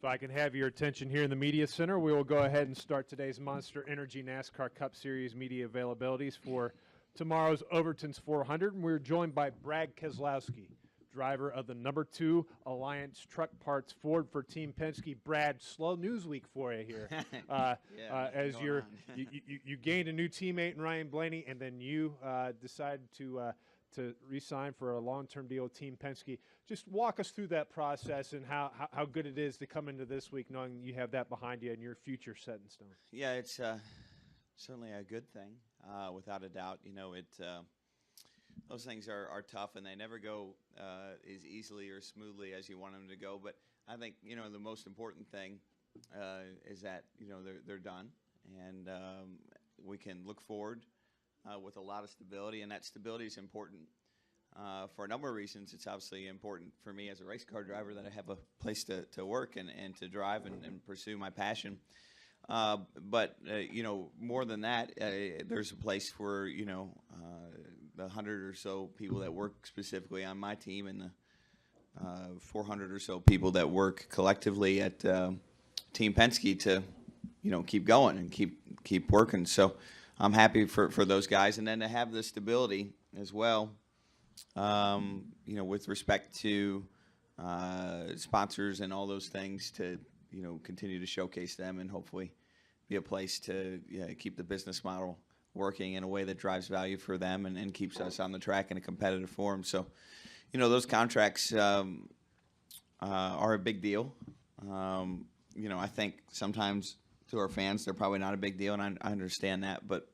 If I can have your attention here in the Media Center, we will go ahead and start today's Monster Energy NASCAR Cup Series media availabilities for tomorrow's Overton's 400. And we're joined by Brad Keselowski, driver of the number 2 Alliance Truck Parts Ford for Team Penske. Brad, slow news week for you here. As you gained a new teammate in Ryan Blaney, and then you decided to re-sign for a long-term deal with Team Penske. Just walk us through that process and how good it is to come into this week knowing you have that behind you and your future set in stone. Yeah, it's certainly a good thing, without a doubt. You know, those things are tough, and they never go as easily or smoothly as you want them to go. But I think, you know, the most important thing is that, you know, they're done, and we can look forward with a lot of stability, and that stability is important for a number of reasons. It's obviously important for me as a race car driver that I have a place to work and to drive and pursue my passion. But you know, more than that, there's a place for, you know, the 100 or so people that work specifically on my team, and the 400 or so people that work collectively at Team Penske to, you know, keep going and keep working. So I'm happy for those guys, and then to have the stability as well, you know, with respect to sponsors and all those things, to, you know, continue to showcase them and hopefully be a place to keep the business model working in a way that drives value for them and keeps us on the track in a competitive form. So, you know, those contracts are a big deal. You know, I think sometimes to our fans, they're probably not a big deal, and I understand that. But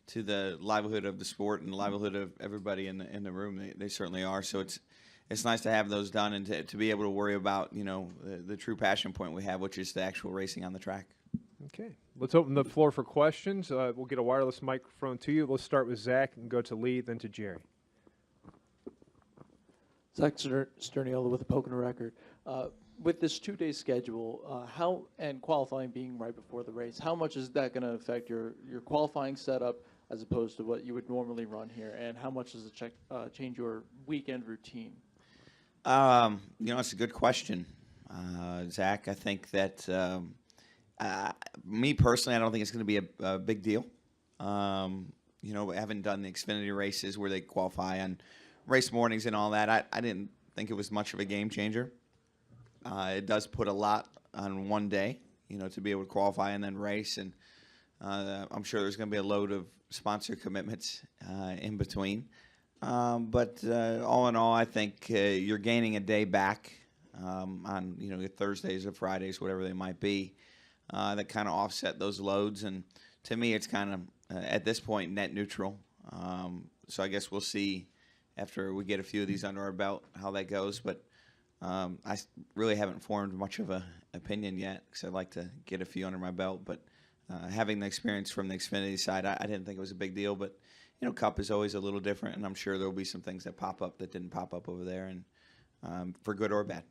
to the livelihood of the sport and the livelihood of everybody in the room, they certainly are. So it's nice to have those done and to be able to worry about, you know, the true passion point we have, which is the actual racing on the track. Okay, let's open the floor for questions. We'll get a wireless microphone to you. Let's start with Zach and go to Lee, then to Jerry. Zach Sterniola with the Pocono Record. With this 2-day schedule, how, and qualifying being right before the race, how much is that going to affect your qualifying setup as opposed to what you would normally run here, and how much does it change your weekend routine? You know, it's a good question, Zach. I think that me personally, I don't think it's going to be a big deal. You know, I haven't done the Xfinity races where they qualify on race mornings and all that. I didn't think it was much of a game changer. It does put a lot on one day, you know, to be able to qualify and then race, and I'm sure there's going to be a load of sponsor commitments in between. But all in all, I think you're gaining a day back on, you know, your Thursdays or Fridays, whatever they might be, that kind of offset those loads. And to me, it's kind of, at this point, net neutral. So I guess we'll see after we get a few of these under our belt how that goes. But I really haven't formed much of an opinion yet because I'd like to get a few under my belt. But having the experience from the Xfinity side, I didn't think it was a big deal. But, you know, Cup is always a little different, and I'm sure there will be some things that pop up that didn't pop up over there, and for good or bad.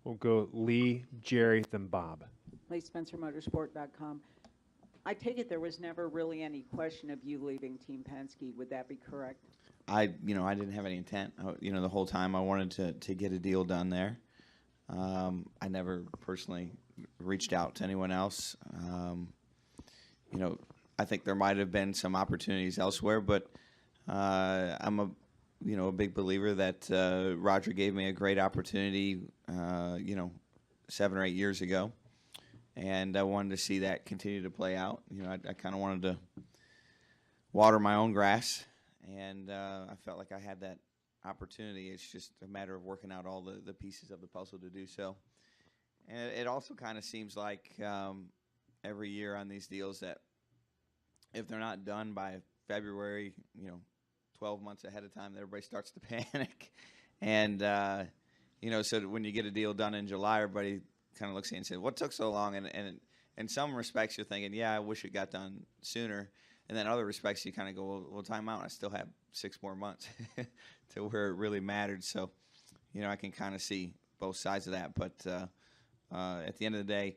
We'll go Lee, Jerry, then Bob. LeeSpencerMotorsport.com. I take it there was never really any question of you leaving Team Penske. Would that be correct? You know, I didn't have any intent. You know, the whole time I wanted to get a deal done there. I never personally reached out to anyone else. You know, I think there might have been some opportunities elsewhere, but I'm a big believer that Roger gave me a great opportunity, you know, 7 or 8 years ago, and I wanted to see that continue to play out. You know, I kind of wanted to water my own grass, and I felt like I had that opportunity. It's just a matter of working out all the pieces of the puzzle to do so. And it also kind of seems like every year on these deals that if they're not done by February, you know, 12 months ahead of time, everybody starts to panic. And, you know, so when you get a deal done in July, everybody kind of looks at you and says, what took so long? And in some respects, you're thinking, yeah, I wish it got done sooner. And then other respects, you kind of go, well, time out. I still have 6 more months to where it really mattered. So, you know, I can kind of see both sides of that. But at the end of the day,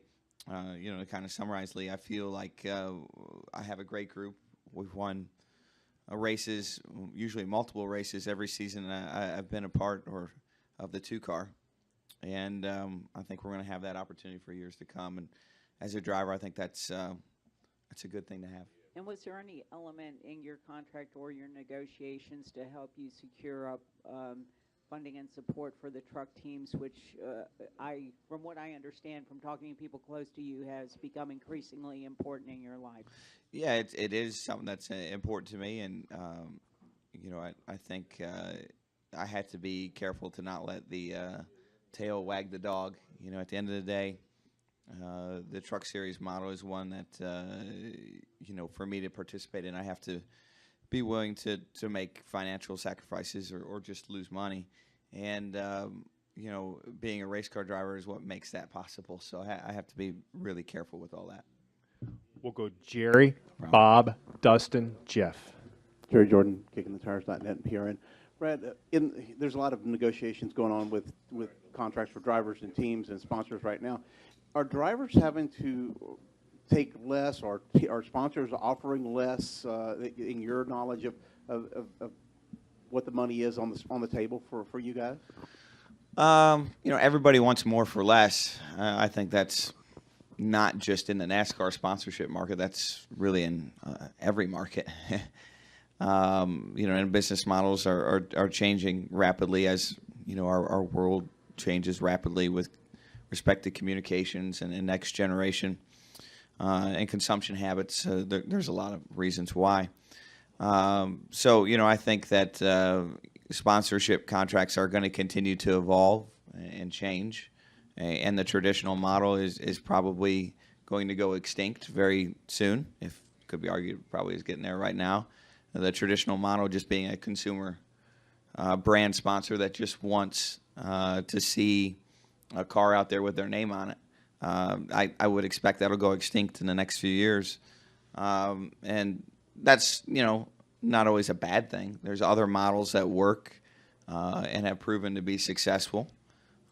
you know, to kind of summarize, Lee, I feel like I have a great group. We've won races, usually multiple races every season I've been a part of the 2-car. and I think we're going to have that opportunity for years to come. And as a driver, I think that's a good thing to have. And was there any element in your contract or your negotiations to help you secure up funding and support for the truck teams, which from what I understand from talking to people close to you, has become increasingly important in your life? Yeah, it is something that's important to me, and I think I had to be careful to not let the tail wag the dog. At the end of the day, the Truck Series model is one that for me to participate in, I have to be willing to make financial sacrifices or just lose money, and being a race car driver is what makes that possible. So I have to be really careful with all that. We'll go Jerry, Bob, Dustin, Jeff. Jerry Jordan, KickingTheTires.net and PRN. Brad, there's a lot of negotiations going on with contracts for drivers and teams and sponsors right now. Are drivers having to take less, or are sponsors offering less in your knowledge of what the money is on the table for you guys? Everybody wants more for less. I think that's not just in the NASCAR sponsorship market. That's really in every market. And business models are changing rapidly as our world changes rapidly with respect to communications and next generation and consumption habits. There's a lot of reasons why. I think that sponsorship contracts are going to continue to evolve and change, and the traditional model is probably going to go extinct very soon. If could be argued, probably is getting there right now. The traditional model just being a consumer brand sponsor that just wants to see a car out there with their name on it. I would expect that'll go extinct in the next few years, and that's not always a bad thing. There's other models that work and have proven to be successful,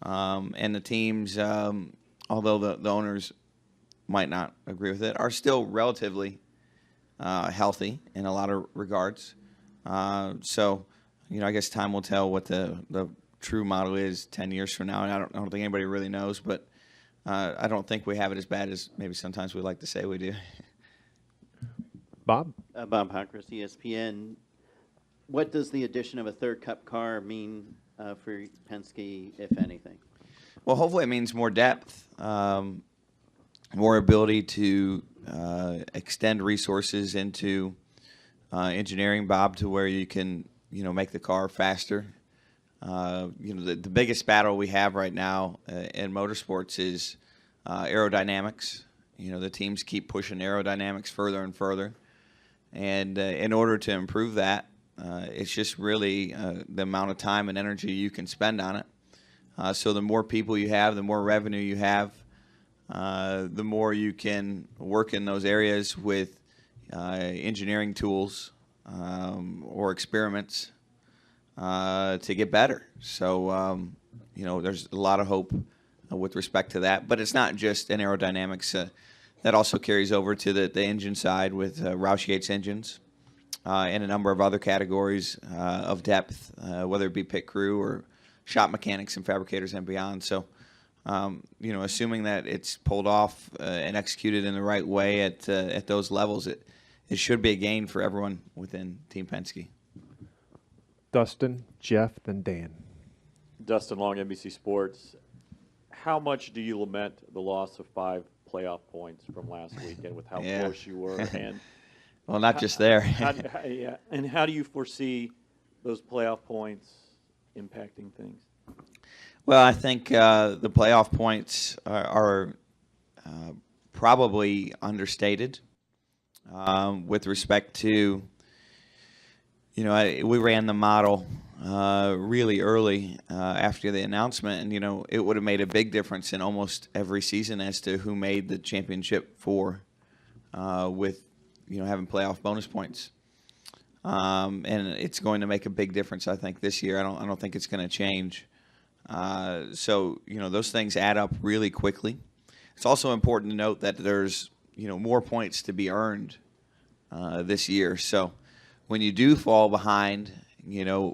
and the teams, although the owners might not agree with it, are still relatively healthy in a lot of regards. I guess time will tell what the true model is 10 years from now. And I don't think anybody really knows, but I don't think we have it as bad as maybe sometimes we like to say we do. Bob? Bob Hawkers, ESPN. What does the addition of a third Cup car mean for Penske, if anything? Well, hopefully it means more depth, more ability to extend resources into engineering, Bob, to where you can make the car faster. The biggest battle we have right now in motorsports is aerodynamics. The teams keep pushing aerodynamics further and further, and in order to improve that, it's just really the amount of time and energy you can spend on it. So the more people you have, the more revenue you have, the more you can work in those areas with engineering tools or experiments to get better. So, there's a lot of hope with respect to that. But it's not just in aerodynamics. That also carries over to the engine side with Roush Yates engines and a number of other categories of depth, whether it be pit crew or shop mechanics and fabricators and beyond. So, assuming that it's pulled off and executed in the right way at those levels, it should be a gain for everyone within Team Penske. Dustin, Jeff, then Dan. Dustin Long, NBC Sports. How much do you lament the loss of 5 playoff points from last weekend with how close you were? And well, not just there. And how do you foresee those playoff points impacting things? Well, I think the playoff points are probably understated with respect to, we ran the model really early after the announcement, and, it would have made a big difference in almost every season as to who made the championship four with, having playoff bonus points. And it's going to make a big difference, I think, this year. I don't think it's going to change. So, those things add up really quickly. It's also important to note that there's, more points to be earned this year. So when you do fall behind,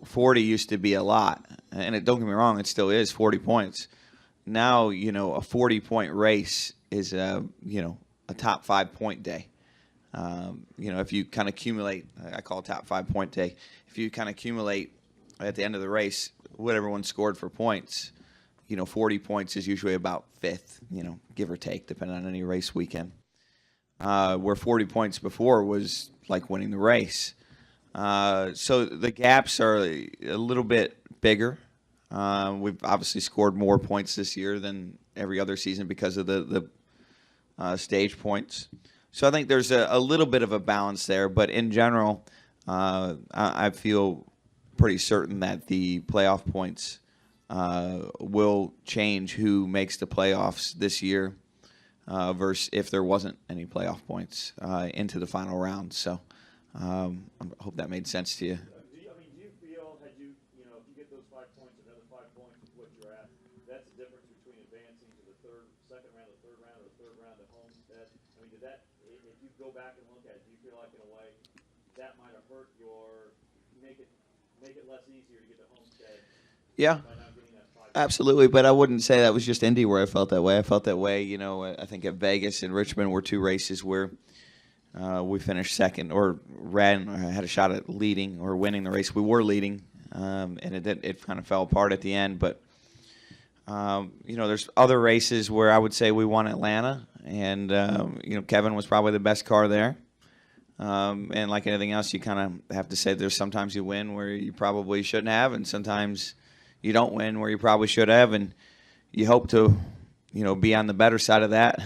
40 used to be a lot. And don't get me wrong, it still is 40 points. now, a 40-point race is a top 5-point day. If you kind of accumulate, I call it top 5-point day. If you kind of accumulate at the end of the race what everyone scored for points, 40 points is usually about fifth, give or take, depending on any race weekend. Where 40 points before was like winning the race. So the gaps are a little bit bigger. We've obviously scored more points this year than every other season because of the stage points. So I think there's a little bit of a balance there, but in general, I feel pretty certain that the playoff points will change who makes the playoffs this year versus if there wasn't any playoff points into the final round. So I hope that made sense to you. Do you feel that if you get those 5 points, another 5 points is what you're at, that's the difference between advancing to the second round, the third round, or the third round at Homestead? I mean, if you go back and look at it, do you feel like in a way that might have hurt make it less easier to get to Homestead? Yeah. By not getting that 5 points? Absolutely, but I wouldn't say that was just Indy where I felt that way. I felt that way, I think at Vegas and Richmond were 2 races where we finished second or had a shot at leading or winning the race. We were leading, and it kind of fell apart at the end. But, there's other races where I would say we won Atlanta, and, Kevin was probably the best car there. And like anything else, you kind of have to say there's sometimes you win where you probably shouldn't have, and sometimes you don't win where you probably should have, and you hope to, be on the better side of that,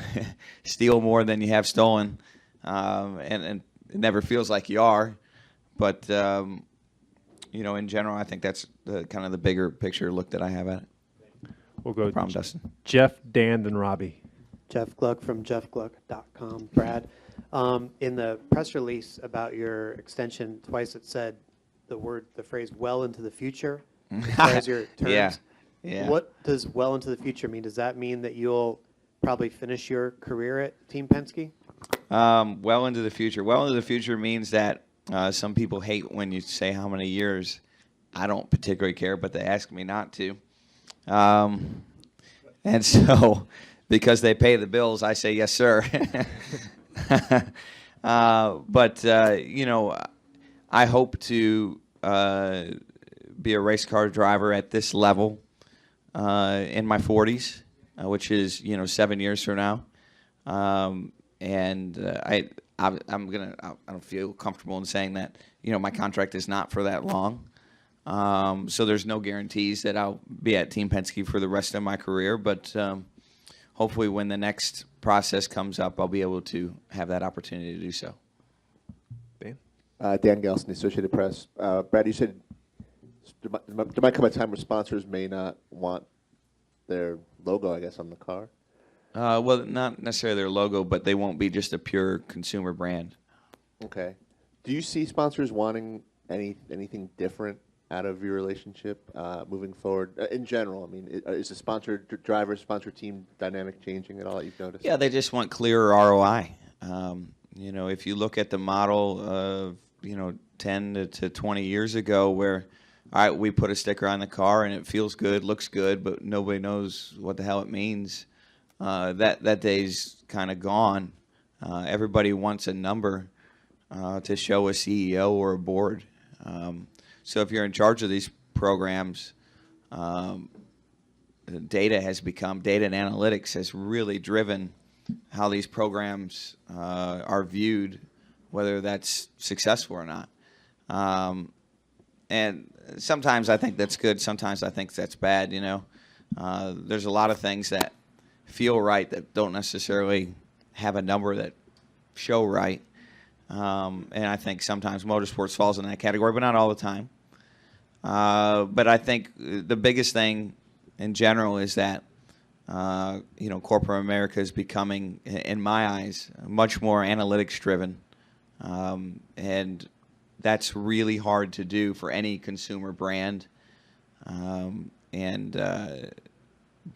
steal more than you have stolen, and it never feels like you are. But, in general, I think that's kind of the bigger picture look that I have at it. We'll go Dustin. Jeff, Dan, then Robbie. Jeff Gluck from jeffgluck.com. Brad, in the press release about your extension, twice it said the phrase "well into the future" as far as your terms. Yeah. What does "well into the future" mean? Does that mean that you'll probably finish your career at Team Penske? Well into the future. Well into the future means that some people hate when you say how many years. I don't particularly care, but they ask me not to. And so, because they pay the bills, I say yes, sir. But I hope to be a race car driver at this level in my 40s, which is 7 years from now. And I don't feel comfortable in saying that my contract is not for that long. So there's no guarantees that I'll be at Team Penske for the rest of my career, but hopefully when the next process comes up, I'll be able to have that opportunity to do so. Dan? Dan Galson, Associated Press. Brad, you said there might come a time where sponsors may not want their logo, I guess, on the car. Well, not necessarily their logo, but they won't be just a pure consumer brand. Okay. Do you see sponsors wanting anything different out of your relationship moving forward in general? I mean, is the sponsor driver, sponsor team dynamic changing at all that you've noticed? Yeah, they just want clearer ROI. If you look at the model of 10 to 20 years ago, where all right, we put a sticker on the car and it feels good, looks good, but nobody knows what the hell it means. That day's kind of gone. Everybody wants a number to show a CEO or a board. So if you're in charge of these programs, data and analytics has really driven how these programs are viewed, whether that's successful or not. And sometimes I think that's good. Sometimes I think that's bad. There's a lot of things that feel right that don't necessarily have a number that show right. And I think sometimes motorsports falls in that category, but not all the time. But I think the biggest thing in general is that, corporate America is becoming, in my eyes, much more analytics driven. And that's really hard to do for any consumer brand. But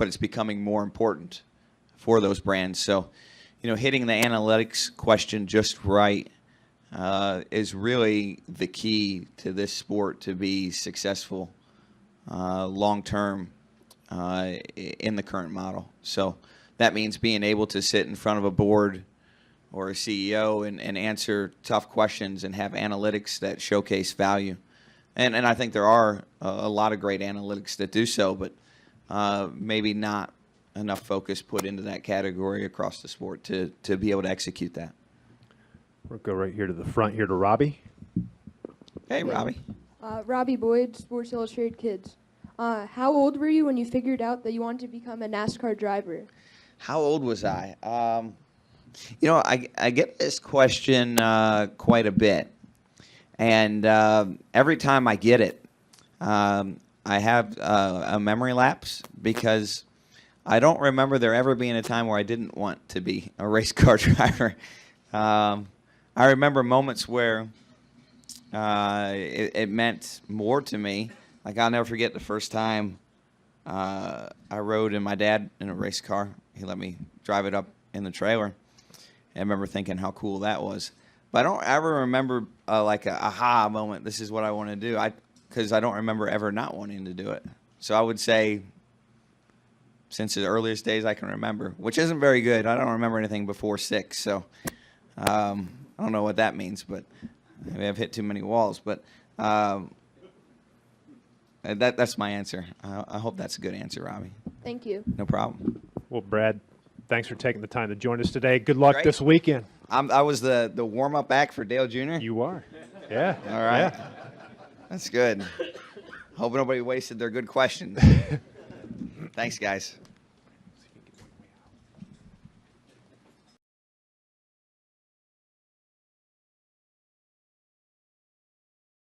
it's becoming more important for those brands. So, hitting the analytics question just right is really the key to this sport to be successful long term. in the current model. So that means being able to sit in front of a board or a CEO and answer tough questions and have analytics that showcase value. And I think there are a lot of great analytics that do so, but maybe not enough focus put into that category across the sport to be able to execute that. We'll go right here to the front here to Robbie. Hey, Robbie. Robbie Boyd, Sports Illustrated Kids. How old were you when you figured out that you wanted to become a NASCAR driver? How old was I? I get this question quite a bit. And every time I get it, I have a memory lapse because I don't remember there ever being a time where I didn't want to be a race car driver. I remember moments where it meant more to me. Like, I'll never forget the first time I rode in my dad in a race car. He let me drive it up in the trailer. I remember thinking how cool that was. But I don't ever remember like a aha moment, this is what I want to do, because I don't remember ever not wanting to do it. So I would say since the earliest days I can remember, which isn't very good. I don't remember anything before 6, so I don't know what that means, but maybe I've hit too many walls. But that's my answer. I hope that's a good answer, Robbie. Thank you. No problem. Well, Brad, thanks for taking the time to join us today. Good luck Great. this weekend. I was the warm-up act for Dale Jr.? You are. Yeah. All right. Yeah. That's good. Hope nobody wasted their good questions. Thanks, guys.